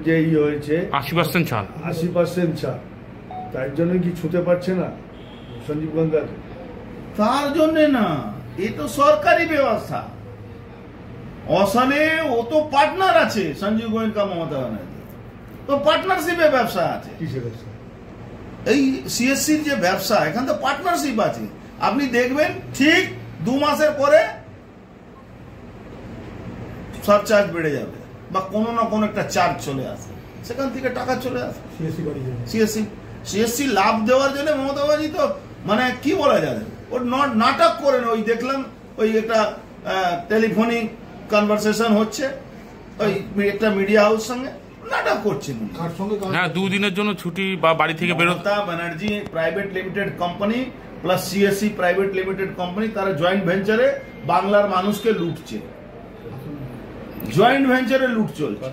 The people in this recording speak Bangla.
যে হয়েছে 80% ছাড়, 80% ছাড়, তার জন্য কি ছুতে পারছে না সঞ্জীব গঙ্গা? তার জন্য না, এ তো সরকারি ব্যবস্থা। অসানে ও তো পার্টনার আছে, সঞ্জীব গোয়েঙ্কা, মমতা ব্যানার্জি তো পার্টনারশিপে ব্যবসা আছে। কিসের ব্যবসা? এই সিএসসির যে ব্যবসা, এখানে তো পার্টনারশিপ আছে। আপনি দেখবেন ঠিক 2 মাসের পরে সারচার্জ বেড়ে যাবে বা কোনো না কোনো একটা চার্জ চলে আসে, সেখান থেকে টাকা চলে আসে। সিএসসি লাভ দেওয়ার জন্য মমতা ব্যানার্জি তো মানে কি বলা যাবে, ওর নাটক করেন। ওই দেখলাম ওই একটা টেলিফোনিক কনভারসেশন হচ্ছে ওই একটা মিডিয়া হাউস সঙ্গে, নাটক করছেন। হ্যাঁ, 2 দিনের জন্য ছুটি বা বাড়ি থেকে বেরোতে। Mamata Banerjee private limited company plus CSC private limited company, তারা জয়েন্ট ভেঞ্চারে বাংলার মানুষকে লুটছে, জয়েন্ট ভেঞ্চারে লুট চলছে।